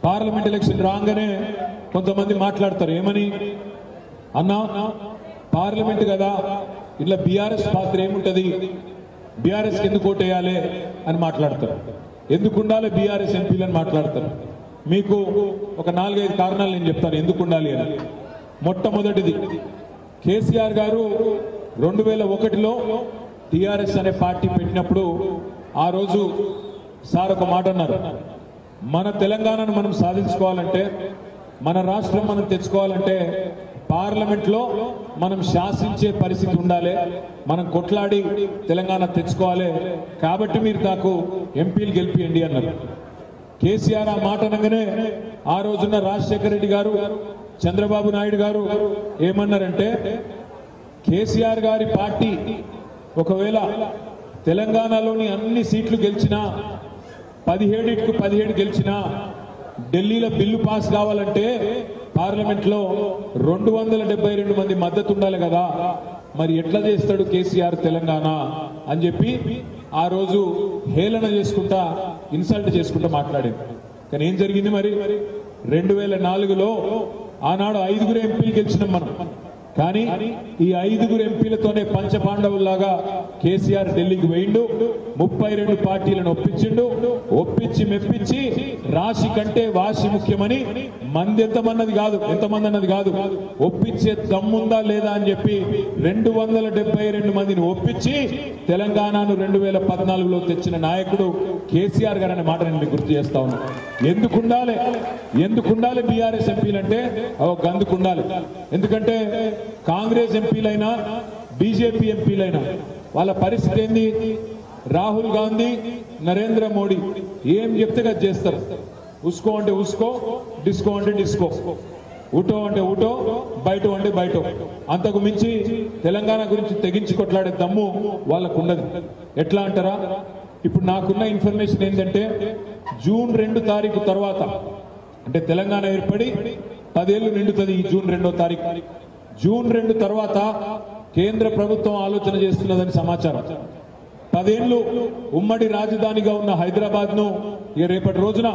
Parliament election రాగానే కొంతమంది మాట్లాడతారు ఏమని, అన్నా పార్లమెంట్ కదా ఇట్లా బీఆర్ఎస్ పాత్ర ఏముంటది, బీఆర్ఎస్ ఎందుకు ఓటేయాలి అని మాట్లాడతారు. ఎందుకు ఉండాలి బీఆర్ఎస్ ఎంపీలని మాట్లాడతారు. మీకు ఒక 4-5 కారణాలు నేను చెప్తాను ఎందుకు ఉండాలి అని. మొట్టమొదటిది, కేసీఆర్ గారు 2001లో టిఆర్ఎస్ అనే పార్టీ పెట్టినప్పుడు ఆ రోజు సార్ ఒక మాట అన్నారు, మన తెలంగాణను మనం సాధించుకోవాలంటే, మన రాష్ట్రం మనం తెచ్చుకోవాలంటే పార్లమెంట్లో మనం శాసించే పరిస్థితి ఉండాలి, మనం కొట్లాడి తెలంగాణ తెచ్చుకోవాలి, కాబట్టి మీరు నాకు ఎంపీలు గెలిపియండి అన్నారు. కేసీఆర్ ఆ మాట అనగానే ఆ రోజున్న రాజశేఖర రెడ్డి గారు, చంద్రబాబు నాయుడు గారు ఏమన్నారంటే, కేసీఆర్ గారి పార్టీ ఒకవేళ తెలంగాణలోని అన్ని సీట్లు గెలిచినా 17కు 17 గెలిచినా ఢిల్లీలో బిల్లు పాస్ కావాలంటే పార్లమెంట్లో 272 మంది మద్దతు ఉండాలి కదా, మరి ఎట్లా చేస్తాడు కేసీఆర్ తెలంగాణ అని చెప్పి ఆ రోజు హేళన చేసుకుంటా, ఇన్సల్ట్ చేసుకుంటా మాట్లాడేది. కానీ ఏం జరిగింది మరి, 2004లో ఆనాడు 5 ఎంపీలు గెలిచినాం మనం. కానీ ఈ 5 ఎంపీలతోనే పంచపాండవుల్లాగా కేసీఆర్ ఢిల్లీకి పోయిండు, 32 పార్టీలను ఒప్పించి మెప్పించి రాశి కంటే వాసి ముఖ్యమని మంది ఎంతమంది అన్నది కాదు, ఒప్పించే దమ్ముందా లేదా అని చెప్పి 272 మందిని ఒప్పించి తెలంగాణను 2014లో తెచ్చిన నాయకుడు కేసీఆర్ గారు అనే మాట నేను మీకు గుర్తు చేస్తా ఉన్నాను. ఎందుకుండాలి బీఆర్ఎస్ ఎంపీలంటే గందుకుండాలి. ఎందుకంటే కాంగ్రెస్ ఎంపీలైనా బీజేపీ ఎంపీలైనా వాళ్ళ పరిస్థితి ఏంది, రాహుల్ గాంధీ నరేంద్ర మోడీ ఏం చెప్తే అది చేస్తారు. ఉస్కో అంటే ఉస్కో, డిస్కో అంటే డిస్కో, ఊటో అంటే ఊటో, బయటో అంటే బయటో. అంతకు మించి తెలంగాణ గురించి తెగించి కొట్లాడే దమ్ము వాళ్ళకు ఉండదు. ఎట్లా అంటారా, ఇప్పుడు నాకున్న ఇన్ఫర్మేషన్ ఏంటంటే జూన్ 2 తారీఖు తర్వాత, అంటే తెలంగాణ ఏర్పడి 10 ఏళ్లు నిండుతుంది ఈ జూన్ 2వ తారీఖు. జూన్ 2 తర్వాత కేంద్ర ప్రభుత్వం ఆలోచన చేస్తున్నదని సమాచారం. 10 ఏళ్లు ఉమ్మడి రాజధానిగా ఉన్న హైదరాబాద్ ను రేపటి రోజున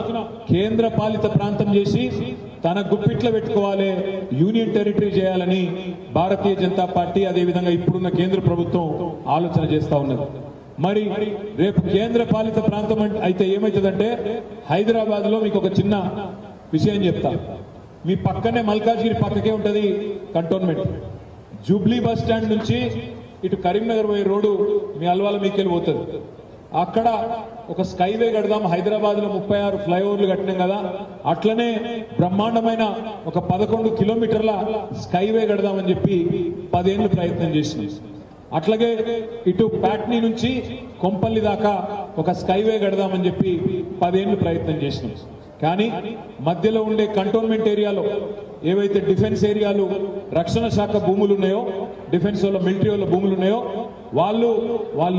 కేంద్ర పాలిత ప్రాంతం చేసి తన గుప్పిట్లో పెట్టుకోవాలి, యూనియన్ టెరిటరీ చేయాలని భారతీయ జనతా పార్టీ అదేవిధంగా ఇప్పుడున్న కేంద్ర ప్రభుత్వం ఆలోచన చేస్తా ఉన్నది. మరి రేపు కేంద్ర పాలిత ప్రాంతం అయితే ఏమవుతుందంటే, హైదరాబాద్ లో మీకు ఒక చిన్న విషయం చెప్తా. మీ పక్కనే మల్కాజ్గిరి పక్కకే ఉంటది కంటోన్మెంట్. జూబ్లీ బస్ స్టాండ్ నుంచి ఇటు కరీంనగర్ పోయే రోడ్డు మీ అల్వాల మీకెళ్ళి పోతుంది. అక్కడ ఒక స్కైవే కడదాం, హైదరాబాద్ లో 36 ఫ్లైఓవర్లు కట్టినాం కదా, అట్లనే బ్రహ్మాండమైన ఒక 11 కిలోమీటర్ల స్కైవే కడదామని చెప్పి 10 ఏళ్లు ప్రయత్నం చేసినాం. అట్లాగే ఇటు ప్యాట్నీ నుంచి కొంపల్లి దాకా ఒక స్కైవే కడదామని చెప్పి 10 ఏళ్లు ప్రయత్నం చేసినాం. కానీ మధ్యలో ఉండే కంటోన్మెంట్ ఏరియాలో ఏవైతే డిఫెన్స్ ఏరియాలు, రక్షణ శాఖ భూములు ఉన్నాయో, డిఫెన్స్ వాళ్ళ మిలిటరీ వాళ్ళ భూములు ఉన్నాయో వాళ్ళు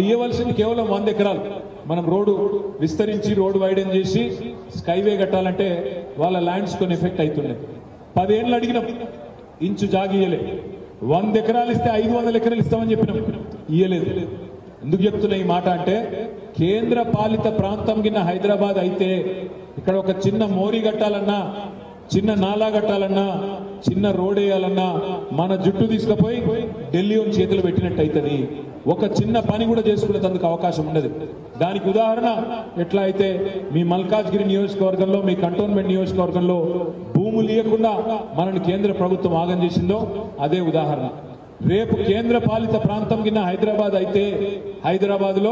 ఇవ్వవలసింది కేవలం 100 ఎకరాలు. మనం రోడ్డు విస్తరించి రోడ్డు వైడెన్ చేసి స్కైవే కట్టాలంటే వాళ్ళ ల్యాండ్స్ కొన్ని ఎఫెక్ట్ అవుతున్నాయి. 10 ఏళ్ళు అడిగినాం, ఇంచు జాగియలే. 100 ఎకరాలు ఇస్తే 500 ఎకరాలు ఇస్తామని చెప్పినాం, ఇయ్యలేదు. ఎందుకు చెప్తున్నా ఈ మాట అంటే, కేంద్ర పాలిత ప్రాంతం కింద హైదరాబాద్ అయితే ఇక్కడ ఒక చిన్న మోరీ కట్టాలన్నా, చిన్న నాలా కట్టాలన్నా, చిన్న రోడ్ వేయాలన్నా మన జుట్టు తీసుకుపోయి ఢిల్లీ చేతులు పెట్టినట్టు అవుతుంది. ఒక చిన్న పని కూడా చేసుకునేందుకు అవకాశం ఉండదు. దానికి ఉదాహరణ ఎట్లా అయితే మీ మల్కాజ్గిరి నియోజకవర్గంలో, మీ కంటోన్మెంట్ నియోజకవర్గంలో భూములు ఇవ్వకుండా మనల్ని కేంద్ర ప్రభుత్వం ఆగం చేసిందో అదే ఉదాహరణ. రేపు కేంద్ర పాలిత ప్రాంతం కింద హైదరాబాద్ అయితే హైదరాబాద్ లో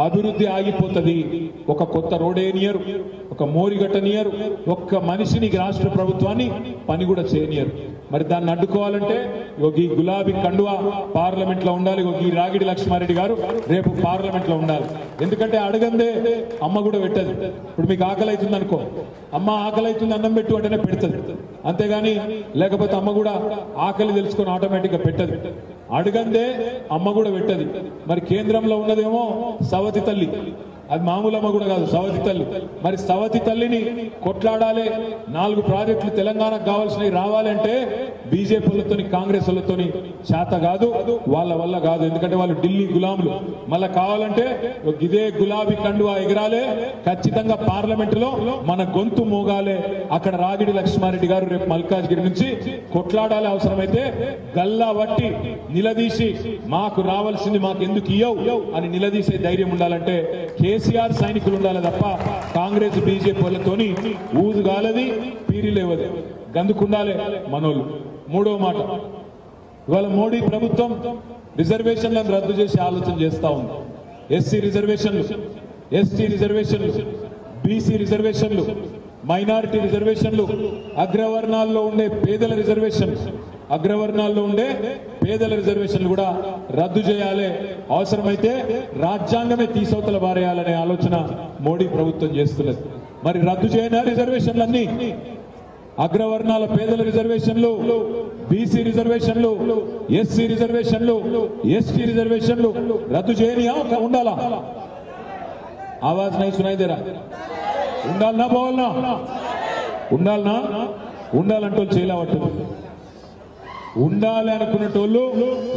అభివృద్ధి ఆగిపోతుంది. ఒక కొత్త రోడ్ వేయనియరు, ఒక మోరిగట్టనియరు, ఒక్క మనిషిని రాష్ట్ర ప్రభుత్వాన్ని పని కూడా చేయనియరు. మరి దాన్ని అడ్డుకోవాలంటే ఈ గులాబీ కండువా పార్లమెంట్ లో ఉండాలి. ఈ రాగిడి లక్ష్మారెడ్డి గారు రేపు పార్లమెంట్ లో ఉండాలి. ఎందుకంటే అడగందే అమ్మ కూడా పెట్టదు. ఇప్పుడు మీకు ఆకలి అవుతుంది అనుకో, అమ్మ ఆకలి అవుతుంది అన్నం పెట్టు అంటేనే పెడుతుంది, అంతేగాని లేకపోతే అమ్మ కూడా ఆకలి తెలుసుకొని ఆటోమేటిక్ గా పెట్టదు. అడగందే అమ్మ కూడా పెట్టదు. మరి కేంద్రంలో ఉన్నదేమో సవతి తల్లి, అది మామూలమ్మ కూడా కాదు, సవతి తల్లి. మరి సవతి తల్లిని కొట్లాడాలి, 4 ప్రాజెక్టులు తెలంగాణకు కావాల్సినవి రావాలంటే బీజేపీ వాళ్ళతోని కాంగ్రెస్ వాళ్ళతోని చేత కాదు, వాళ్ళ వల్ల కాదు. ఎందుకంటే వాళ్ళు ఢిల్లీ గులాములు. మళ్ళా కావాలంటే ఇదే గులాబీ కండువా ఎగరాలే, ఖచ్చితంగా పార్లమెంటులో మన గొంతు మోగాలే. అక్కడ రాగిడి లక్ష్మారెడ్డి గారు రేపు మల్కాజ్గిరి నుంచి కొట్లాడాలి, అవసరమైతే గల్లా వట్టి నిలదీసి మాకు రావాల్సింది మాకు ఎందుకు ఇయ్యవు అని నిలదీసే ధైర్యం ఉండాలంటే కేసీఆర్ సైనికులు ఉండాలి తప్ప కాంగ్రెస్ బీజేపీ వాళ్ళతోని ఊదుగాలది పీరిలేవది, గందుకుండాలే మనోళ్ళు. మూడో మాట, ఇవాళ మోడీ ప్రభుత్వం రిజర్వేషన్లను రద్దు చేసి ఆలోచన చేస్తా ఉంది. ఎస్సీ రిజర్వేషన్లు, ఎస్టీ రిజర్వేషన్లు, బీసీ రిజర్వేషన్లు, మైనారిటీ రిజర్వేషన్లు, అగ్రవర్ణాల్లో ఉండే పేదల రిజర్వేషన్, అగ్రవర్ణాల్లో ఉండే పేదల రిజర్వేషన్లు కూడా రద్దు చేయాలి, అవసరమైతే రాజ్యాంగమే తీసవతల బారేయాలనే ఆలోచన మోడీ ప్రభుత్వం చేస్తున్నది. మరి రద్దు చేయనా రిజర్వేషన్లన్నీ? అగ్రవర్ణాల పేదల రిజర్వేషన్లు, బీసీ రిజర్వేషన్లు, ఎస్సీ రిజర్వేషన్లు, ఎస్టీ రిజర్వేషన్లు రద్దు చేయనియా ఉండాలా? ఆవాజ్ నై సునాయి దేరా? ఉండాలనా పోవాలనా? ఉండాలనా? ఉండాలంటూ చేయలేవట్టు. ఉండాలి అనుకున్నటోళ్ళు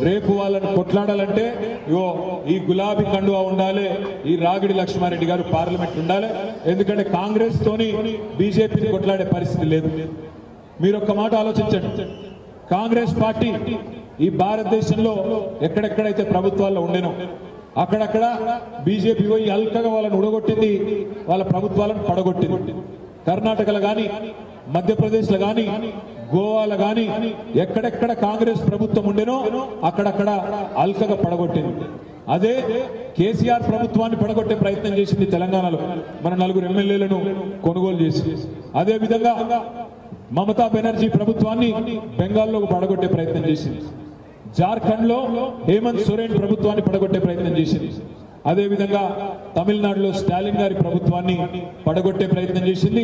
రేపు వాళ్ళని కొట్లాడాలంటే ఇగో ఈ గులాబీ కండువా ఉండాలి, ఈ రాగిడి లక్ష్మారెడ్డి గారు పార్లమెంట్ ఉండాలి. ఎందుకంటే కాంగ్రెస్ తోని బీజేపీని కొట్లాడే పరిస్థితి లేదు. మీరు ఒక్క మాట ఆలోచించండి, కాంగ్రెస్ పార్టీ ఈ భారతదేశంలో ఎక్కడెక్కడైతే ప్రభుత్వాల్లో ఉండేనో అక్కడక్కడ బీజేపీ పోయి అల్కగా వాళ్ళని ఉడగొట్టింది, వాళ్ళ ప్రభుత్వాలను పడగొట్టింది. కర్ణాటకలో గాని, మధ్యప్రదేశ్లో గాని, గోవాలో గాని ఎక్కడెక్కడ కాంగ్రెస్ ప్రభుత్వం ఉండేనో అక్కడక్కడ అల్కగా పడగొట్టింది. అదే కేసీఆర్ ప్రభుత్వాన్ని పడగొట్టే ప్రయత్నం చేసింది తెలంగాణలో, మన 4 ఎమ్మెల్యేలను కొనుగోలు చేసి. అదే విధంగా మమతా బెనర్జీ ప్రభుత్వాన్ని బెంగాల్లో పడగొట్టే ప్రయత్నం చేసింది. జార్ఖండ్ లో హేమంత్ సోరెన్ ప్రభుత్వాన్ని పడగొట్టే ప్రయత్నం చేసింది. అదే విధంగా తమిళనాడులో స్టాలిన్ గారి ప్రభుత్వాన్ని పడగొట్టే ప్రయత్నం చేసింది.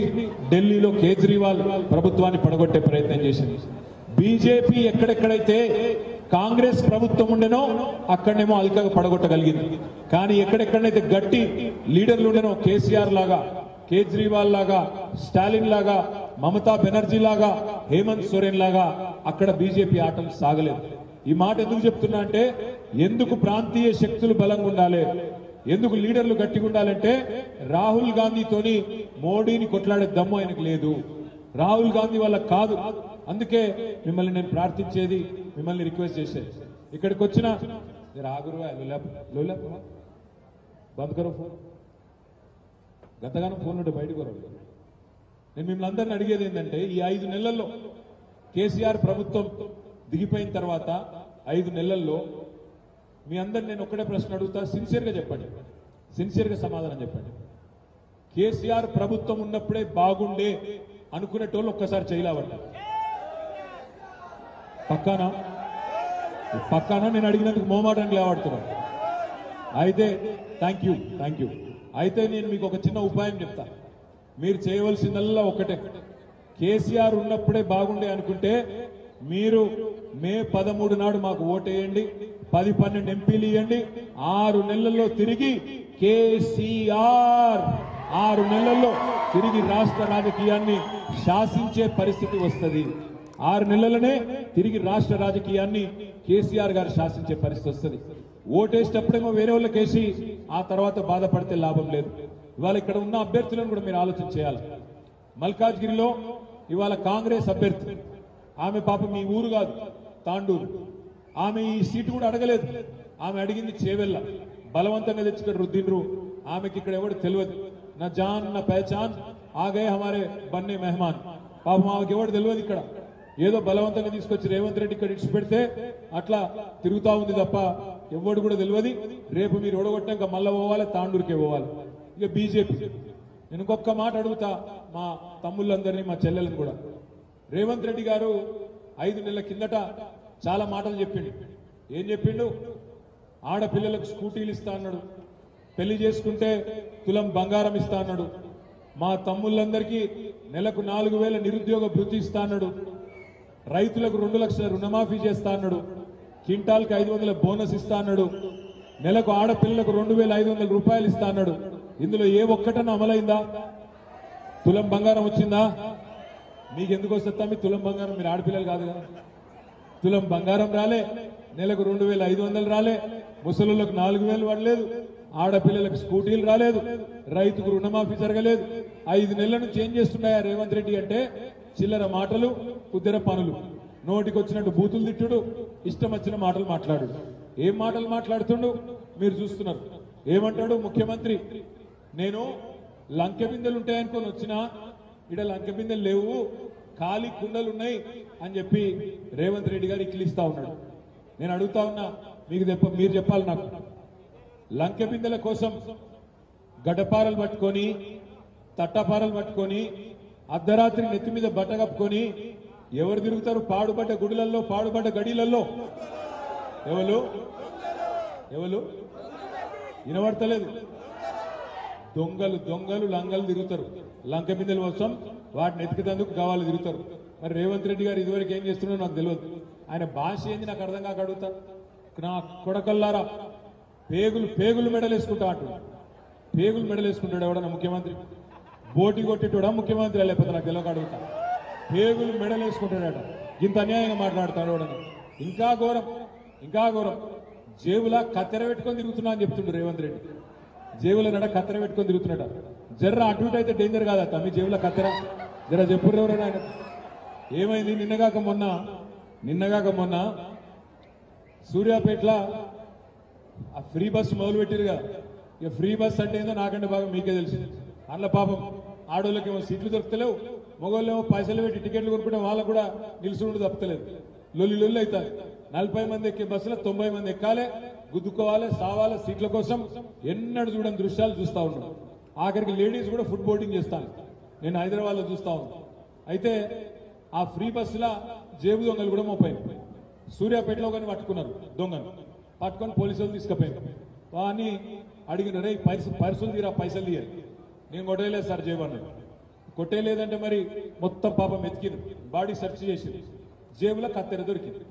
ఢిల్లీలో కేజ్రీవాల్ ప్రభుత్వాన్ని పడగొట్టే ప్రయత్నం చేసింది. బీజేపీ ఎక్కడెక్కడైతే కాంగ్రెస్ ప్రభుత్వం ఉండేనో అక్కడనేమో అల్కగా పడగొట్టగలిగింది. కానీ ఎక్కడెక్కడైతే గట్టి లీడర్లు ఉండేనో కేసీఆర్ లాగా, కేజ్రీవాల్ లాగా, స్టాలిన్ లాగా, మమతా బెనర్జీ లాగా, హేమంత్ సోరెన్ లాగా అక్కడ బీజేపీ ఆటలు సాగలేదు. ఈ మాట ఎందుకు చెప్తున్నా అంటే, ఎందుకు ప్రాంతీయ శక్తులు బలంగా ఉండాలి, ఎందుకు లీడర్లు గట్టిగా ఉండాలంటే రాహుల్ గాంధీతోని మోడీని కొట్లాడే దమ్ము ఆయనకు లేదు, రాహుల్ గాంధీ వాళ్ళకి కాదు. అందుకే మిమ్మల్ని నేను ప్రార్థించేది, మిమ్మల్ని రిక్వెస్ట్ చేసేది, ఇక్కడికి వచ్చిన బంద్ కరో ఫోన్, గతగానం ఫోన్ నుండి బయటకు రాదు. నేను మిమ్మల్ని అందరిని అడిగేది ఏంటంటే, ఈ 5 నెలల్లో కేసీఆర్ ప్రభుత్వం దిగిపోయిన తర్వాత 5 నెలల్లో మీ అందరు నేను ఒక్కడే ప్రశ్న అడుగుతా, సిన్సియర్గా చెప్పండి, సిన్సియర్గా సమాధానం చెప్పండి. కేసీఆర్ ప్రభుత్వం ఉన్నప్పుడే బాగుండే అనుకునేటోళ్ళు ఒక్కసారి చేయలేవట. పక్కానా నేను అడిగినందుకు మోమాటానికి లేవాడుతున్నాను. అయితే థ్యాంక్ యూ. అయితే నేను మీకు ఒక చిన్న ఉపాయం చెప్తా. మీరు చేయవలసిందల్లా ఒకటే, కేసీఆర్ ఉన్నప్పుడే బాగుండే అనుకుంటే మీరు మే 13 నాడు మాకు ఓటేయండి, 10-12 ఎంపీలు ఇవ్వండి. 6 నెలల్లో తిరిగి కేసీఆర్ 6 నెలల్లో తిరిగి రాష్ట్ర రాజకీయాన్ని శాసించే పరిస్థితి వస్తుంది. 6 నెలలనే తిరిగి రాష్ట్ర రాజకీయాన్ని కేసీఆర్ గారు శాసించే పరిస్థితి వస్తుంది. ఓటేసేటప్పుడేమో వేరే వాళ్ళకి వేసి ఆ తర్వాత బాధపడితే లాభం లేదు. ఇవాళ ఇక్కడ ఉన్న అభ్యర్థులను కూడా మీరు ఆలోచన చేయాలి. మల్కాజ్గిరిలో ఇవాళ కాంగ్రెస్ అభ్యర్థి, ఆమె పాప మీ ఊరు కాదు, తాండూరు. ఆమె ఈ సీటు కూడా అడగలేదు, ఆమె అడిగింది చేవెళ్ళ. బలవంతంగా తెచ్చుకొని రుద్దిండ్రు. ఆమెకి ఇక్కడ ఎవడు తెలియదు, నా జాన్ నా పహచాన్ ఆగే హమారే బన్నే మెహమాన్. పాపం ఆమెకి ఎవడు తెలియదు. ఇక్కడ ఏదో బలవంతంగా తీసుకొచ్చి రేవంత్ రెడ్డి ఇక్కడ ఇడిచి పెడితే అట్లా తిరుగుతా ఉంది తప్ప ఎవడు కూడా తెలియదు. రేపు మీరు ఓడగొట్టాక మళ్ళా పోవాలి, తాండూరుకే పోవాలి. ఇక బీజేపీ, నేను ఇంకొక మాట అడుగుతా మా తమ్ముళ్ళందరినీ, మా చెల్లెలను కూడా. రేవంత్ రెడ్డి గారు 5 నెలల కిందట చాలా మాటలు చెప్పిండు. ఏం చెప్పిండు? ఆడపిల్లలకు స్కూటీలు ఇస్తా అన్నాడు, పెళ్లి చేసుకుంటే తులం బంగారం ఇస్తా అన్నాడు, మా తమ్ముళ్ళందరికీ నెలకు 4,000 నిరుద్యోగ భృతి ఇస్తా అన్నాడు, రైతులకు 2 లక్షల రుణమాఫీ చేస్తా అన్నాడు, క్వింటాల్కి 500 బోనస్ ఇస్తా అన్నాడు, నెలకు ఆడపిల్లలకు 2,500 రూపాయలు ఇస్తా అన్నాడు. ఇందులో ఏ ఒక్కటన్నా అమలైందా? తులం బంగారం వచ్చిందా? మీకెందుకు వస్తుందా మీ తులం బంగారం? మీరు ఆడపిల్లలు కాదు కదా. తులం బంగారం రాలే, నెలకు 2500 రాలే, ముసలులకు 4000 పడలేదు, ఆడపిల్లలకు స్కూటీలు రాలేదు, రైతుకు రుణమాఫీ జరగలేదు. 5 నెలల నుంచి ఏం చేస్తున్నాయా రేవంత్ రెడ్డి అంటే చిల్లర మాటలు, కుద్దెర పనులు, నోటికొచ్చినట్టు బూతులు తిట్టుడు, ఇష్టం వచ్చిన మాటలు మాట్లాడు. ఏం మాటలు మాట్లాడుతుండు మీరు చూస్తున్నారు. ఏమంటాడు ముఖ్యమంత్రి? నేను లంకె బిందెలు ఉంటాయనుకొని వచ్చినా, ఇక్కడ లంకె బిందెలు లేవు, ఖాళీ కుండలు ఉన్నాయి అని చెప్పి రేవంత్ రెడ్డి గారు ఇక్కిలిస్తా ఉన్నాడు. నేను అడుగుతా ఉన్నా, మీరు చెప్పాలి నాకు. లంకె బిందెల కోసం గడ్డపారలు పట్టుకొని, తట్టపారలు పట్టుకొని, అర్ధరాత్రి నెత్తి మీద బట్ట కప్పుకొని ఎవరు తిరుగుతారు? పాడుబడ్డ గుడులలో, పాడుబడ్డ గడిలలో. ఎవరు వినబడతలేదు? దొంగలు దొంగలు లంగలు తిరుగుతారు. లంక బిందెల కోసం వాటిని ఎతికేందుకు కావాలి తిరుగుతారు. మరి రేవంత్ రెడ్డి గారు ఇదివరకు ఏం చేస్తున్నారో నాకు తెలియదు. ఆయన భాష ఏంది నాకు అర్థం కాక అడుగుతా. నా కొడకల్లారా, పేగులు మెడలేసుకుంటా అంటున్నాడు. పేగులు మెడలేసుకుంటాడు ఎవడన్నా ముఖ్యమంత్రి? బోటి కొట్టేటోడా ముఖ్యమంత్రి? లేకపోతే నాకు తెలియక అడుగుతా. పేగులు మెడలేసుకుంటాడట. ఇంత అన్యాయంగా మాట్లాడతాడు ఎవడన్నా. ఇంకా ఘోరం. జేబులా కత్తెర పెట్టుకొని తిరుగుతున్నా అని చెప్తుండ్రు రేవంత్ రెడ్డి. జేబుల నడ కత్తెర పెట్టుకొని తిరుగుతున్నాడ. జర్ర అటు ఇటు అయితే డేంజర్ కాదా మీ జేబుల కత్తెర? జర చెప్పుర్రు ఎవరైనా. ఆయన ఏమైంది? నిన్నగాక మొన్న సూర్యాపేటలో ఆ ఫ్రీ బస్సు మొదలు పెట్టిరుగా. ఇక ఫ్రీ బస్ అంటే ఏందో నాకంటే బాగా మీకే తెలుసు. అందులో పాపం ఆడోళ్ళకేమో సీట్లు దొరుకుతలేవు, మగోళ్ళేమో పైసలు పెట్టి టికెట్లు కొనుక్కుంటే వాళ్ళకు కూడా నిలుసుండు తప్పలేదు. లొల్లి అవుతారు. 40 మంది ఎక్కే బస్సులో 90 మంది ఎక్కాలి, గుద్దుకోవాలి, సావాలి సీట్ల కోసం. ఎన్నడూ చూడని దృశ్యాలు చూస్తా ఉన్నాం. ఆఖరికి లేడీస్ కూడా ఫుడ్ బోర్డింగ్ చేస్తాను. నేను హైదరాబాద్లో చూస్తా ఉన్నాను. అయితే ఆ ఫ్రీ బస్సులో జేబు దొంగలు కూడా మోపోయింది. సూర్యాపేటలో కానీ పట్టుకున్నారు దొంగను. పట్టుకొని పోలీసులు తీసుకుపోయారు. వాని అడిగిన, రే పైసలు తీరా, పైసలు తీయాలి. నేను కొట్టేయలేదు సార్ జేబు అన్నాడు. కొట్టేయలేదంటే మరి మొత్తం పాపం ఎతికిరు, బాడీ సెర్చ్ చేసి జేబులో కత్తెర దొరికింది.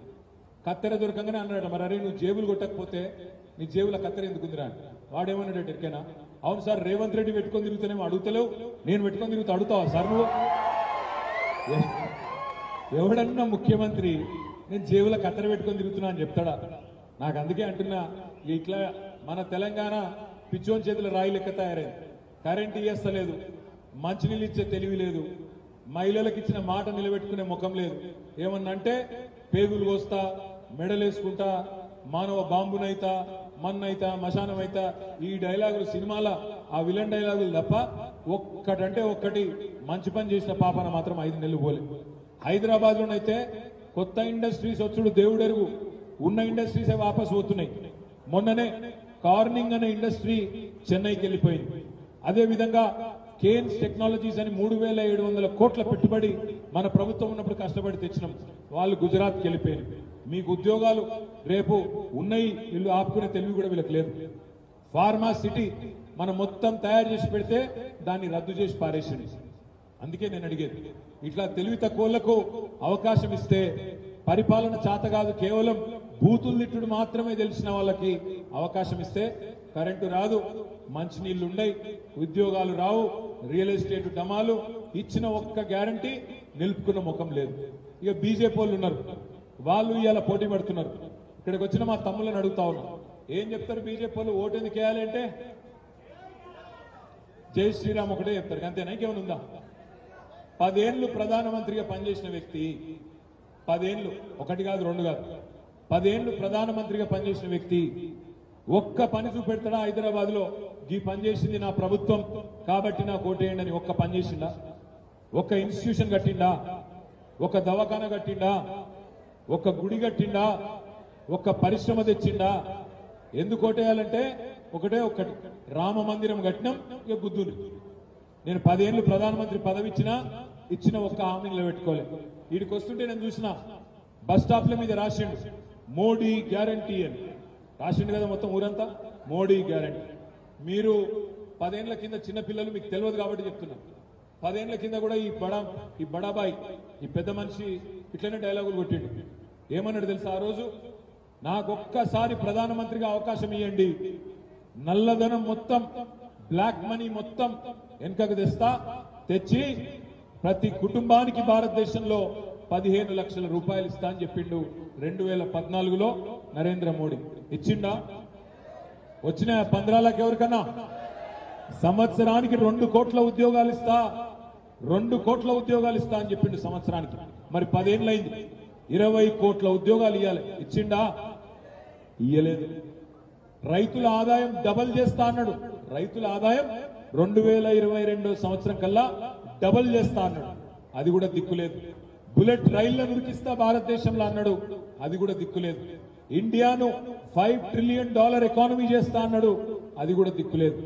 కత్తెర దొరకంగానే అన్నాడు, మరి అరే నువ్వు జేబులు కొట్టకపోతే నీ జేబులో కత్తెర ఎందుకుందిరా? వాడేమన్నాడు ఎరికేనా? అవును సార్, రేవంత్ రెడ్డి పెట్టుకొని తిరుగుతానేమో అడుగుతలేవు, నేను పెట్టుకొని తిరుగుతా అడుగుతావా సార్ నువ్వు? ఎవడన్నా ముఖ్యమంత్రి నేను జేబులో కత్తెర పెట్టుకొని తిరుగుతున్నా అని చెప్తాడా? నాకు అందుకే అంటున్నా, ఇట్లా మన తెలంగాణ పిచ్చోని చేతుల రాయి లెక్క తయారైంది. కరెంట్ ఇయ్యస్తలేదు, మంచినీళ్ళు ఇచ్చే తెలివి లేదు, మహిళలకు ఇచ్చిన మాట నిలబెట్టుకునే ముఖం లేదు. ఏమన్నంటే పేగులు కోస్తా, మెడలేసుకుంటా, మానవ బాంబునైతా, మన్నైతా, మశానమైతా, ఈ డైలాగులు సినిమాల ఆ విలన్ డైలాగులు తప్ప ఒక్కటంటే ఒక్కటి మంచి పని చేసిన పాపన మాత్రం 5 నెలలు పోలే. హైదరాబాద్ లోనైతే కొత్త ఇండస్ట్రీస్ వచ్చుడు దేవుడెరుగు, ఉన్న ఇండస్ట్రీసే వాపసు పోతున్నాయి. మొన్ననే కార్నింగ్ అనే ఇండస్ట్రీ చెన్నైకి వెళ్ళిపోయింది. అదేవిధంగా కేన్స్ టెక్నాలజీస్ అని 3700 కోట్ల పెట్టుబడి మన ప్రభుత్వం ఉన్నప్పుడు కష్టపడి తెచ్చినాం. వాళ్ళు గుజరాత్కి వెళ్ళిపోయారు. మీకు ఉద్యోగాలు రేపు ఉన్నాయి, వీళ్ళు ఆపుకునే తెలివి కూడా వీళ్ళకి లేదు. ఫార్మా సిటీ మనం మొత్తం తయారు చేసి పెడితే దాన్ని రద్దు చేసి పారేసింది. అందుకే నేను అడిగేది, ఇట్లా తెలివి తక్కువలకు అవకాశం ఇస్తే పరిపాలన చేత కాదు, కేవలం బూతులు తిట్టుడు మాత్రమే తెలిసిన వాళ్ళకి అవకాశం ఇస్తే కరెంటు రాదు, మంచినీళ్లు ఉండయి, ఉద్యోగాలు రావు, రియల్ ఎస్టేట్ డమాలు, ఇచ్చిన ఒక్క గ్యారంటీ నిలుపుకున్న ముఖం లేదు. ఇక బీజేపీ వాళ్ళు ఉన్నారు, వాళ్ళు ఇవాళ పోటీ పడుతున్నారు. ఇక్కడికి వచ్చిన మా తమ్ముళ్ళని అడుగుతా ఉన్నా, ఏం చెప్తారు బీజేపీ వాళ్ళు? ఓటు ఎందుకు వేయాలి అంటే జై శ్రీరామ్ ఒకటే చెప్తారు, అంతేనా? ఇంకేమైనా ఉందా? 10 ఏళ్లు ప్రధానమంత్రిగా పనిచేసిన వ్యక్తి, 10 ఏళ్లు, 1 కాదు 2 కాదు, 10 ఏళ్లు ప్రధానమంత్రిగా పనిచేసిన వ్యక్తి ఒక్క పని చూపెడతాడా? హైదరాబాద్ లో ఈ పని చేసింది నా ప్రభుత్వం కాబట్టి నాకు ఓటేయండి అని ఒక్క పని చేసిండా? ఒక్క ఇన్స్టిట్యూషన్ కట్టిండా? ఒక దవాఖాన కట్టిండా? ఒక గుడి కట్టిండా? ఒక్క పరిశ్రమ తెచ్చిండా? ఎందుకు ఓటేయాలంటే ఒకటే ఒక్కటి, రామ మందిరం కట్టినాం, ఇక బుద్ధుని. నేను 10 ఏళ్లు ప్రధానమంత్రి పదవి ఇచ్చిన ఒక్క హామీ నిలబెట్టుకోలేదు. వీడికి వస్తుంటే నేను చూసిన బస్ స్టాప్ల మీద రాసిండు మోడీ గ్యారంటీ అని రాసిండు కదా, మొత్తం ఊరంతా మోడీ గ్యారంటీ. మీరు 10 ఏళ్ల కింద చిన్నపిల్లలు మీకు తెలియదు కాబట్టి చెప్తున్నా, 10 ఏళ్ల కింద కూడా ఈ బడాబాయ్, ఈ పెద్ద మనిషి ఇట్లనే డైలాగులు కొట్టిండు. ఏమన్నాడు తెలుసా? ఆ రోజు నాకొక్కసారి ప్రధానమంత్రిగా అవకాశం ఇవ్వండి, నల్లధనం మొత్తం బ్లాక్ మనీ మొత్తం వెనుకకు తెచ్చి ప్రతి కుటుంబానికి భారతదేశంలో 15 లక్షల రూపాయలు ఇస్తా అని చెప్పిండు 2014లో నరేంద్ర మోడీ. ఇచ్చిండా? వచ్చిన 15 లక్ష ఎవరికన్నా? సంవత్సరానికి 2 కోట్ల ఉద్యోగాలు ఇస్తా, 2 కోట్ల ఉద్యోగాలు ఇస్తా అని చెప్పిండు సంవత్సరానికి. మరి 10 ఏళ్ళైంది, 20 కోట్ల ఉద్యోగాలు ఇవ్వాలి. ఇచ్చిండా? ఇయ్యలేదు. రైతుల ఆదాయం డబల్ చేస్తా అన్నాడు. రైతుల ఆదాయం 2022 సంవత్సరం కల్లా డబల్ చేస్తా అన్నాడు. అది కూడా దిక్కులేదు. బుల్లెట్ రైళ్లను ఉరికిస్తా భారతదేశంలో అన్నాడు. అది కూడా దిక్కులేదు. ఇండియాను $5 ట్రిలియన్ ఎకానమీ చేస్తా అన్నాడు. అది కూడా దిక్కులేదు.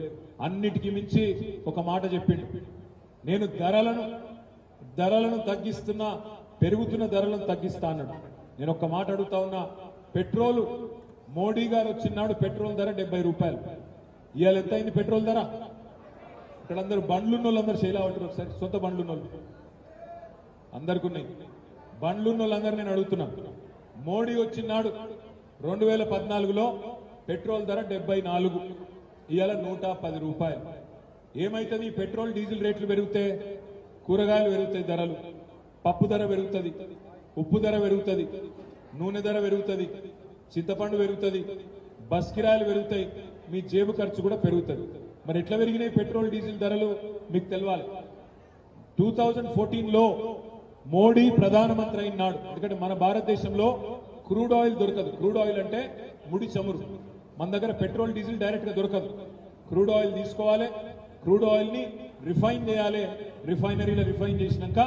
అన్నిటికీ మించి ఒక మాట చెప్పిండు, నేను ధరలను తగ్గిస్తున్నా, పెరుగుతున్న ధరలను తగ్గిస్తా అన్నాడు. నేను ఒక మాట అడుగుతా ఉన్నా, పెట్రోలు మోడీ గారు వచ్చినాడు పెట్రోల్ ధర 70 రూపాయలు. ఇవాళ ఎంత అయింది పెట్రోల్ ధర? ఇక్కడ అందరూ బండ్లున్న వాళ్ళందరూ శైలా ఉంటారు. ఒకసారి సొంత బండ్లున్న వాళ్ళు అందరికి ఉన్నాయి. బండ్లున్న వాళ్ళందరూ నేను అడుగుతున్నా, మోడీ వచ్చినాడు 2014లో పెట్రోల్ ధర 74, ఇవాళ 110 రూపాయలు. ఏమైతుంది? పెట్రోల్ డీజిల్ రేట్లు పెరిగితే కూరగాయలు పెరుగుతాయి ధరలు, పప్పు ధర పెరుగుతుంది, ఉప్పు ధర పెరుగుతుంది, నూనె ధర పెరుగుతుంది, చింతపండు పెరుగుతుంది, బస్ కిరాయిలు పెరుగుతాయి, మీ జేబు ఖర్చు కూడా పెరుగుతుంది. మరి ఎట్లా పెరిగినాయి పెట్రోల్ డీజిల్ ధరలు మీకు తెలవాలి. 2014లో మోడీ ప్రధానమంత్రి అయినాడు. ఎందుకంటే మన భారతదేశంలో క్రూడ్ ఆయిల్ దొరకదు. క్రూడ్ ఆయిల్ అంటే ముడి చమురు. మన దగ్గర పెట్రోల్ డీజిల్ డైరెక్ట్ గా దొరకదు. క్రూడ్ ఆయిల్ తీసుకోవాలి, క్రూడ్ ఆయిల్ ని రిఫైన్ చేయాలి, రిఫైనరీలో రిఫైన్ చేసినాక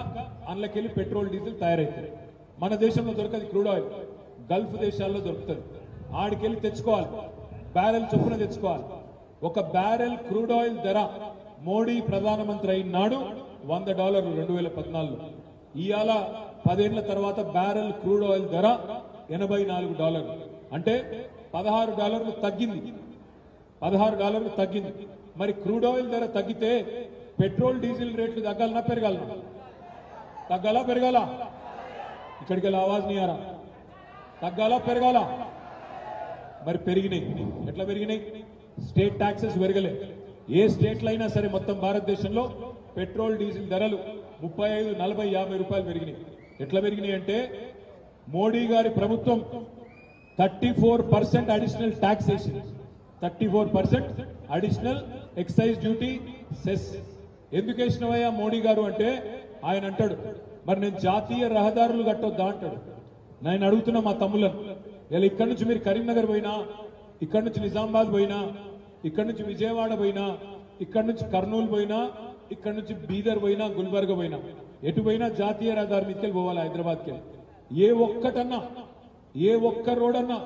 అందులోకెళ్ళి పెట్రోల్ డీజిల్ తయారైతుంది. మన దేశంలో దొరకదు క్రూడ్ ఆయిల్, గల్ఫ్ దేశాల్లో దొరుకుతుంది. ఆడికెళ్ళి తెచ్చుకోవాలి, బ్యారెల్ చొప్పున తెచ్చుకోవాలి. ఒక బ్యారెల్ క్రూడ్ ఆయిల్ ధర మోడీ ప్రధానమంత్రి అయినాడు $100 2014లో. ఇవాళ 10 ఏళ్ల తర్వాత బ్యారెల్ క్రూడ్ ఆయిల్ ధర $84, అంటే $16 తగ్గింది. $16 తగ్గింది. మరి క్రూడ్ ఆయిల్ ధర తగ్గితే పెట్రోల్ డీజిల్ రేట్లు తగ్గాలనా పెరగాలనా? తగ్గాలా పెరగాల? ఇక్కడికి వెళ్ళి ఆవాజ్ నీ ఆరా, తగ్గాలా పెరగాల? మరి పెరిగినాయి. ఎట్లా పెరిగినాయి? State taxes పెరగలే. ఏ స్టేట్లో అయినా సరే మొత్తం భారతదేశంలో పెట్రోల్ డీజిల్ ధరలు 35, 40, 50 రూపాయలు పెరిగినాయి. ఎట్లా పెరిగినాయి అంటే మోడీ గారి ప్రభుత్వం 34% అడిషనల్ ట్యాక్స్ వేసింది. 34% అడిషనల్ ఎక్సైజ్ డ్యూటీ సెస్. ఎందుకు వేసినవయ్యా మోడీ గారు అంటే ఆయన అంటాడు, మరి నేను జాతీయ రహదారులు కట్టొద్దా అంటాడు. నేను అడుగుతున్నా మా తమ్ములను, ఇలా ఇక్కడి నుంచి మీరు కరీంనగర్ పోయినా, ఇక్కడి నుంచి నిజామాబాద్ పోయినా, ఇక్కడి నుంచి విజయవాడ పోయినా, ఇక్కడి నుంచి కర్నూలు పోయినా, ఇక్కడి నుంచి బీదర్ పోయినా, గుల్బర్గ పోయినా, ఎటు పోయినా జాతీయ రహదారి మీదకి పోవాలి హైదరాబాద్కి. ఏ ఒక్క రోడ్ అన్నా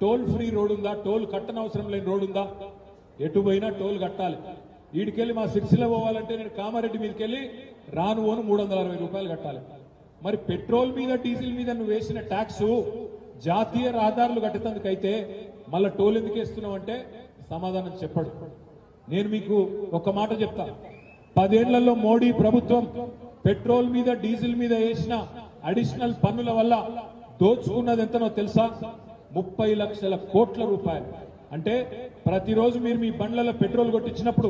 టోల్ ఫ్రీ రోడ్ ఉందా? టోల్ కట్టనవసరం లేని రోడ్ ఉందా? ఎటు పోయినా టోల్ కట్టాలి. వీడికెళ్ళి మా సిరిసిల్ల పోవాలంటే నేను కామారెడ్డి మీదకెళ్ళి రాను 360 రూపాయలు కట్టాలి. మరి పెట్రోల్ మీద డీజిల్ మీద నువ్వు వేసిన ట్యాక్స్ జాతీయ రహదారులు కట్టేందుకైతే మళ్ళా టోల్ ఎందుకు వేస్తున్నావు అంటే సమాధానం చెప్పడు. నేను మీకు ఒక మాట చెప్తా, 10 ఏళ్లలో మోడీ ప్రభుత్వం పెట్రోల్ మీద డీజిల్ మీద వేసిన అడిషనల్ పన్నుల వల్ల దోచుకున్నది ఎంతనో తెలుసా? 30 లక్షల కోట్ల రూపాయలు. అంటే ప్రతిరోజు మీరు మీ బండ్లలో పెట్రోల్ కొట్టించినప్పుడు,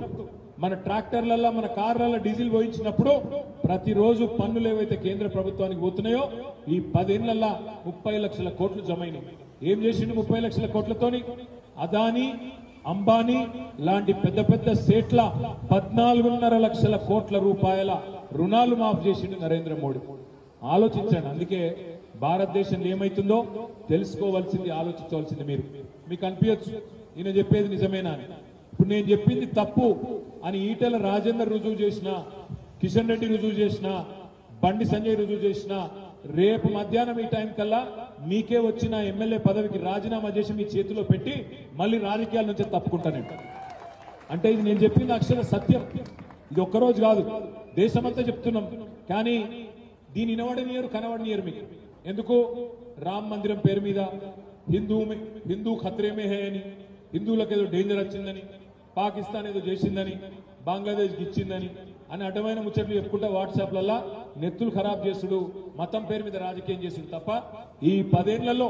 మన ట్రాక్టర్లలో, మన కార్లలో డీజిల్ పోయించినప్పుడు ప్రతిరోజు పన్నులు ఏవైతే కేంద్ర ప్రభుత్వానికి పోతున్నాయో ఈ 10 ఏళ్లలో 30 లక్షల కోట్లు జమైనాయి. ఏం చేసిండు 30 లక్షల కోట్లతోని? అదానీ, అంబానీ లాంటి పెద్ద పెద్ద సేట్ల 14.5 లక్షల కోట్ల రూపాయల రుణాలు మాఫ్ చేసిండు నరేంద్ర మోడీ. ఆలోచించండి. అందుకే భారతదేశంలో ఏమైతుందో తెలుసుకోవాల్సింది, ఆలోచించవలసింది మీరు. మీకు అనిపించచ్చు ఈయన చెప్పేది నిజమేనా అని. ఇప్పుడు నేను చెప్పింది తప్పు అని ఈటెల రాజేందర్ రుజువు చేసిన, కిషన్ రెడ్డి రుజువు చేసిన, బండి సంజయ్ రుజువు చేసిన, రేపు మధ్యాహ్నం ఈ టైం కల్లా మీకే వచ్చిన ఎమ్మెల్యే పదవికి రాజీనామా చేసి మీ చేతిలో పెట్టి మళ్ళీ రాజకీయాల నుంచి తప్పుకుంటానంట. అంటే ఇది నేను చెప్పింది అక్షర సత్యం. ఇది ఒక్కరోజు కాదు, దేశమంతా చెప్తున్నాం. కానీ దీని వినవడనియరు, కనవడనియరు మీకు. ఎందుకు? రామ్ మందిరం పేరు మీద హిందూ ఖత్రేమే హే అని, హిందువులకు ఏదో డేంజర్ వచ్చిందని, పాకిస్తాన్ ఏదో చేసిందని, బంగ్లాదేశ్ ఇచ్చిందని అని అడ్డమైన ముచ్చట్లు చెప్పుకుంటా వాట్సాప్లలో నెత్తులు ఖరాబ్ చేసుడు, మతం పేరు మీద రాజకీయం చేసుడు తప్ప ఈ 10 ఏళ్లలో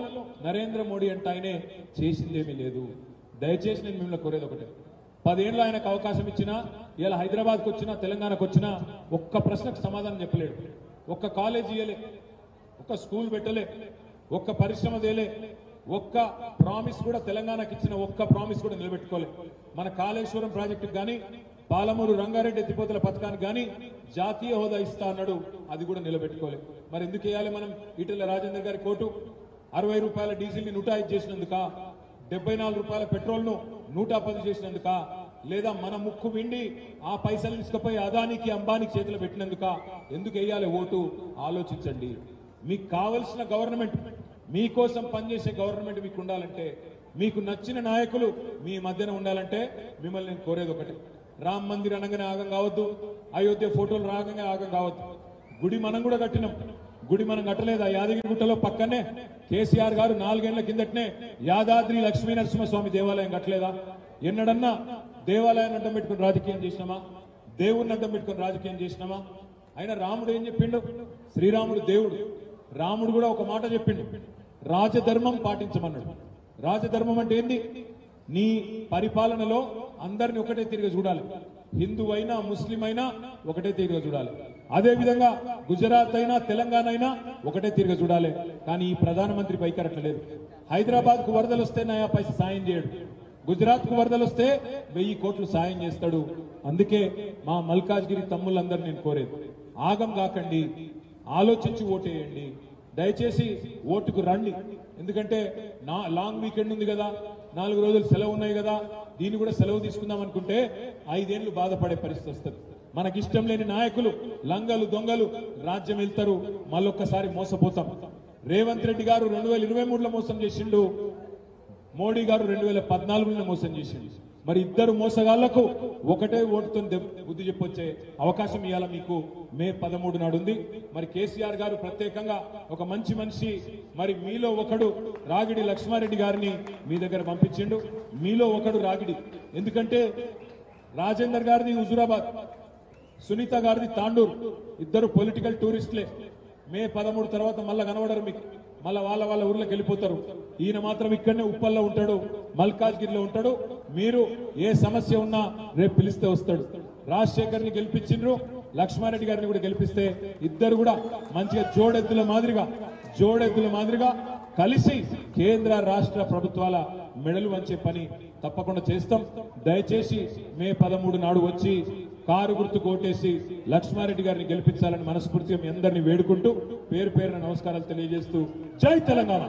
నరేంద్ర మోడీ అంటే ఆయనే చేసిందేమీ లేదు. దయచేసి నేను మిమ్మల్ని కోరేది ఒకటే, 10 ఏళ్ళు ఆయనకు అవకాశం ఇచ్చినా ఇలా హైదరాబాద్కు వచ్చినా తెలంగాణకు వచ్చినా ఒక్క ప్రశ్నకు సమాధానం చెప్పలేడు. ఒక్క కాలేజీ ఇయ్యలే, ఒక్క స్కూల్ పెట్టలే, ఒక్క పరిశ్రమ తేలే, ఒక్క ప్రామిస్ కూడా తెలంగాణకు ఇచ్చిన ఒక్క ప్రామిస్ కూడా నిలబెట్టుకోలే. మన కాళేశ్వరం ప్రాజెక్టుకు కానీ పాలమూరు రంగారెడ్డి ఎత్తిపోతల పథకానికి కానీ జాతీయ హోదా ఇస్తా అన్నాడు, అది కూడా నిలబెట్టుకోలే. మరి ఎందుకు వేయాలి మనం ఈటెల రాజేందర్ గారి కోటు? 60 రూపాయల డీజిల్ని 105 చేసినందుక, 74 రూపాయల పెట్రోల్ను 110 చేసినందుక, లేదా మన ముక్కు విండి ఆ పైసలు తీసుకుపోయి అదానికి అంబానికి చేతిలో పెట్టినందుక? ఎందుకు వేయాలి ఓటు? ఆలోచించండి. మీకు కావలసిన గవర్నమెంట్, మీకోసం పనిచేసే గవర్నమెంట్ మీకు ఉండాలంటే, మీకు నచ్చిన నాయకులు మీ మధ్యన ఉండాలంటే మిమ్మల్ని నేను కోరేది ఒకటి, రామ్ మందిర్ అనగానే ఆగం కావద్దు, అయోధ్య ఫోటోలు రాగానే ఆగం కావద్దు. గుడి మనం కూడా కట్టినాం, గుడి మనం కట్టలేదు. ఆ యాదగిరిగుట్టలో పక్కనే కేసీఆర్ గారు 4 ఏళ్ల కిందటనే యాదాద్రి లక్ష్మీ నరసింహస్వామి దేవాలయం కట్టలేదా? ఎన్నడన్నా దేవాలయాన్ని అడ్డం పెట్టుకుని రాజకీయం చేసినామా? దేవుణ్ణి అడ్డం పెట్టుకుని రాజకీయం చేసినామా? అయినా రాముడు ఏం చెప్పిండు? శ్రీరాముడు దేవుడు. రాముడు కూడా ఒక మాట చెప్పిండు, రాజధర్మం పాటించమన్నాడు. రాజధర్మం అంటే ఏంది? నీ పరిపాలనలో అందరిని ఒకటే తిరిగి చూడాలి. హిందూ అయినా ముస్లిం అయినా ఒకటే తీరుగా చూడాలి. అదే విధంగా గుజరాత్ అయినా తెలంగాణ అయినా ఒకటే తీరుగా చూడాలి. కానీ ఈ ప్రధానమంత్రి వైఖరి అట్లేదు. హైదరాబాద్ కు వరదలు వస్తే నయా పైసా సాయం చేయడు, గుజరాత్ కు వరదలు వస్తే 1000 కోట్లు సాయం చేస్తాడు. అందుకే మా మల్కాజ్గిరి తమ్ముళ్ళందరూ నేను కోరేది, ఆగం కాకండి, ఆలోచించి ఓటేయండి. దయచేసి ఓటుకు రండి. ఎందుకంటే లాంగ్ వీకెండ్ ఉంది కదా, 4 రోజులు సెలవు ఉన్నాయి కదా, దీన్ని కూడా సెలవు తీసుకుందాం అనుకుంటే 5 ఏళ్లు బాధపడే పరిస్థితి వస్తుంది. మనకిష్టం లేని నాయకులు, లంగలు దొంగలు రాజ్యం వెళ్తారు, మళ్ళొక్కసారి మోసపోతాం. రేవంత్ రెడ్డి గారు 2023లో మోసం చేసిండు, మోడీ గారు 2014లో మోసం చేసిండు. మరి ఇద్దరు మోసగాళ్లకు ఒకటే ఓటుతో బుద్ధి చెప్పొచ్చే అవకాశం ఇవాళ మీకు మే 13 నాడు ఉంది. మరి కేసీఆర్ గారు ప్రత్యేకంగా ఒక మంచి మనిషి, మరి మీలో ఒకడు రాగిడి లక్ష్మారెడ్డి గారిని మీ దగ్గర పంపించిండు. మీలో ఒకడు రాగిడి, ఎందుకంటే రాజేందర్ గారిది హుజూరాబాద్, సునీత గారిది తాండూరు, ఇద్దరు పొలిటికల్ టూరిస్టులే. మే 13 తర్వాత మళ్ళా కనబడరు మీకు, మళ్ళా వాళ్ళ ఊర్లోకి వెళ్ళిపోతారు. ఈయన మాత్రం ఇక్కడనే ఉప్పల్లో ఉంటాడు, మల్కాజ్గిరిలో ఉంటాడు. మీరు ఏ సమస్య ఉన్నా రేపు పిలిస్తే వస్తాడు. రాజశేఖర్ని గెలిపించిండ్రు, లక్ష్మారెడ్డి గారిని కూడా గెలిపిస్తే ఇద్దరు కూడా మంచిగా జోడెద్దుల మాదిరిగా కలిసి కేంద్ర రాష్ట్ర ప్రభుత్వాల మెడలు వంచే పని తప్పకుండా చేస్తాం. దయచేసి మే 13 నాడు వచ్చి కారు గుర్తు కోటేసి లక్ష్మారెడ్డి గారిని గెలిపించాలని మనస్ఫూర్తిగా మీ అందరినీ వేడుకుంటూ పేరు పేరున నమస్కారాలు తెలియజేస్తూ జై తెలంగాణ.